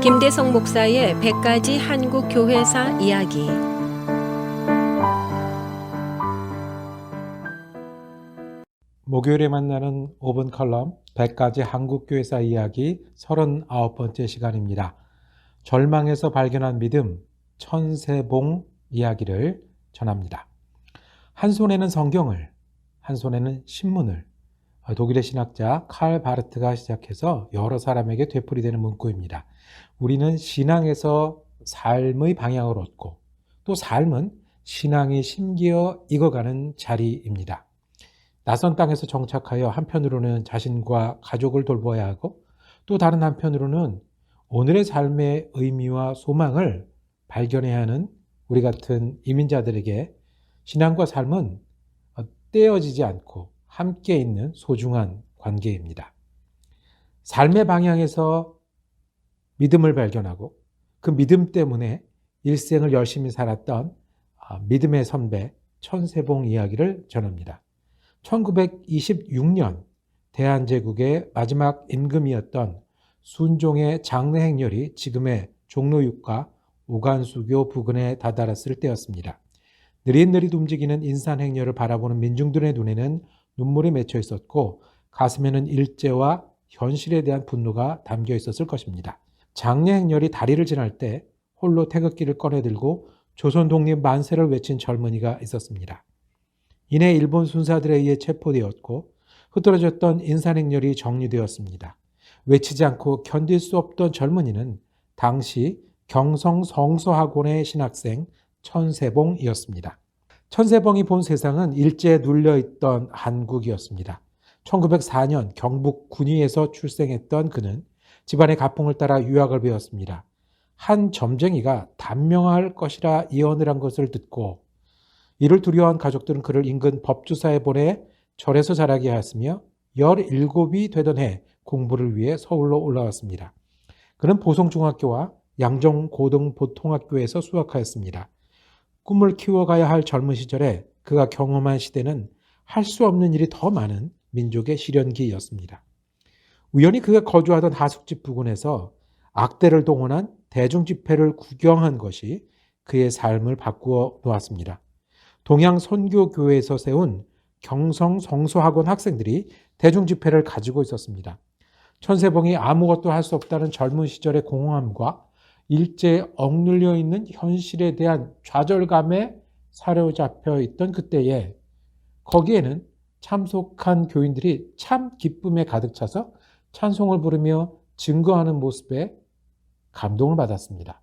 김대성 목사의 100가지 한국 교회사 이야기. 목요일에 만나는 5분 컬럼 100가지 한국 교회사 이야기 39번째 시간입니다. 절망에서 발견한 믿음, 천세봉 이야기를 전합니다. 한 손에는 성경을, 한 손에는 신문을 독일의 신학자 칼 바르트가 시작해서 여러 사람에게 되풀이되는 문구입니다. 우리는 신앙에서 삶의 방향을 얻고 또 삶은 신앙이 심기어 익어가는 자리입니다. 낯선 땅에서 정착하여 한편으로는 자신과 가족을 돌보아야 하고 또 다른 한편으로는 오늘의 삶의 의미와 소망을 발견해야 하는 우리 같은 이민자들에게 신앙과 삶은 떼어지지 않고 함께 있는 소중한 관계입니다. 삶의 방향에서 믿음을 발견하고 그 믿음 때문에 일생을 열심히 살았던 믿음의 선배 천세봉 이야기를 전합니다. 1926년 대한제국의 마지막 임금이었던 순종의 장례 행렬이 지금의 종로육가 오간수교 부근에 다다랐을 때였습니다. 느릿느릿 움직이는 인산 행렬을 바라보는 민중들의 눈에는 눈물이 맺혀 있었고 가슴에는 일제와 현실에 대한 분노가 담겨 있었을 것입니다. 장례 행렬이 다리를 지날 때 홀로 태극기를 꺼내들고 조선 독립 만세를 외친 젊은이가 있었습니다. 이내 일본 순사들에 의해 체포되었고 흐트러졌던 인산 행렬이 정리되었습니다. 외치지 않고 견딜 수 없던 젊은이는 당시 경성 성서학원의 신학생 천세봉이었습니다. 천세봉이 본 세상은 일제에 눌려있던 한국이었습니다. 1904년 경북 군위에서 출생했던 그는 집안의 가풍을 따라 유학을 배웠습니다. 한 점쟁이가 단명할 것이라 예언을 한 것을 듣고 이를 두려워한 가족들은 그를 인근 법주사에 보내 절에서 자라게 하였으며 17이 되던 해 공부를 위해 서울로 올라왔습니다. 그는 보성중학교와 양정고등보통학교에서 수학하였습니다. 꿈을 키워가야 할 젊은 시절에 그가 경험한 시대는 할 수 없는 일이 더 많은 민족의 시련기였습니다. 우연히 그가 거주하던 하숙집 부근에서 악대를 동원한 대중집회를 구경한 것이 그의 삶을 바꾸어 놓았습니다. 동양선교교회에서 세운 경성성서학원 학생들이 대중집회를 가지고 있었습니다. 천세봉이 아무것도 할 수 없다는 젊은 시절의 공허함과 일제에 억눌려 있는 현실에 대한 좌절감에 사로잡혀 있던 그때에 거기에는 참석한 교인들이 참 기쁨에 가득 차서 찬송을 부르며 증거하는 모습에 감동을 받았습니다.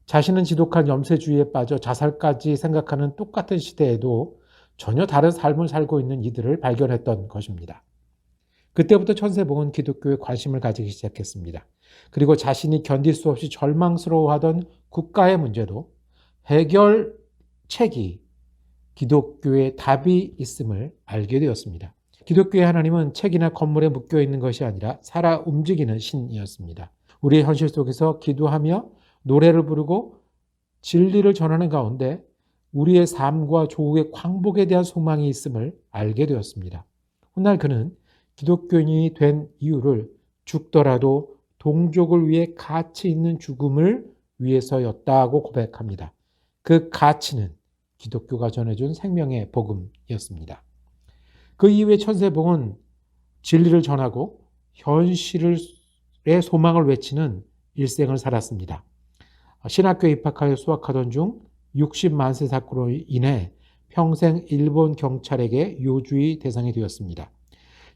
자신은 지독한 염세주의에 빠져 자살까지 생각하는 똑같은 시대에도 전혀 다른 삶을 살고 있는 이들을 발견했던 것입니다. 그때부터 천세봉은 기독교에 관심을 가지기 시작했습니다. 그리고 자신이 견딜 수 없이 절망스러워하던 국가의 문제도 해결책이 기독교의 답이 있음을 알게 되었습니다. 기독교의 하나님은 책이나 건물에 묶여 있는 것이 아니라 살아 움직이는 신이었습니다. 우리의 현실 속에서 기도하며 노래를 부르고 진리를 전하는 가운데 우리의 삶과 조국의 광복에 대한 소망이 있음을 알게 되었습니다. 훗날 그는 기독교인이 된 이유를 죽더라도 동족을 위해 가치 있는 죽음을 위해서였다고 고백합니다. 그 가치는 기독교가 전해준 생명의 복음이었습니다. 그 이후에 천세봉은 진리를 전하고 현실의 소망을 외치는 일생을 살았습니다. 신학교에 입학하여 수학하던 중 60만세 사건으로 인해 평생 일본 경찰에게 요주의 대상이 되었습니다.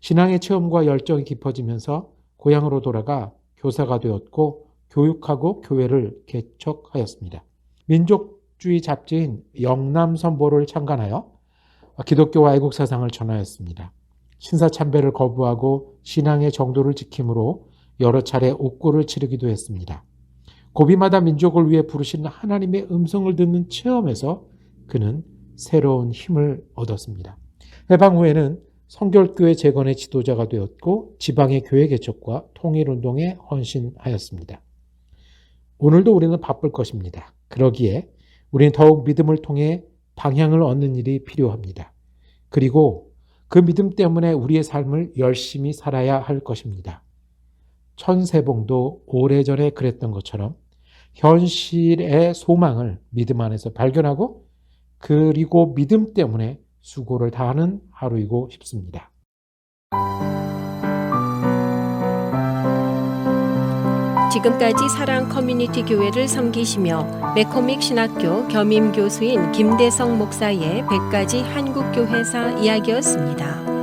신앙의 체험과 열정이 깊어지면서 고향으로 돌아가 교사가 되었고 교육하고 교회를 개척하였습니다. 민족주의 잡지인 영남선보를 창간하여 기독교와 애국 사상을 전하였습니다. 신사참배를 거부하고 신앙의 정도를 지킴으로 여러 차례 옥고를 치르기도 했습니다. 고비마다 민족을 위해 부르신 하나님의 음성을 듣는 체험에서 그는 새로운 힘을 얻었습니다. 해방 후에는 성결교회 재건의 지도자가 되었고 지방의 교회 개척과 통일운동에 헌신하였습니다. 오늘도 우리는 바쁠 것입니다. 그러기에 우리는 더욱 믿음을 통해 방향을 얻는 일이 필요합니다. 그리고 그 믿음 때문에 우리의 삶을 열심히 살아야 할 것입니다. 천세봉도 오래전에 그랬던 것처럼 현실의 소망을 믿음 안에서 발견하고 그리고 믿음 때문에 수고를 다하는 하루이고 싶습니다. 지금까지 사랑 커뮤니티 교회를 섬기시며 매코믹 신학교 겸임 교수인 김대성 목사의 100가지 한국교회사 이야기였습니다.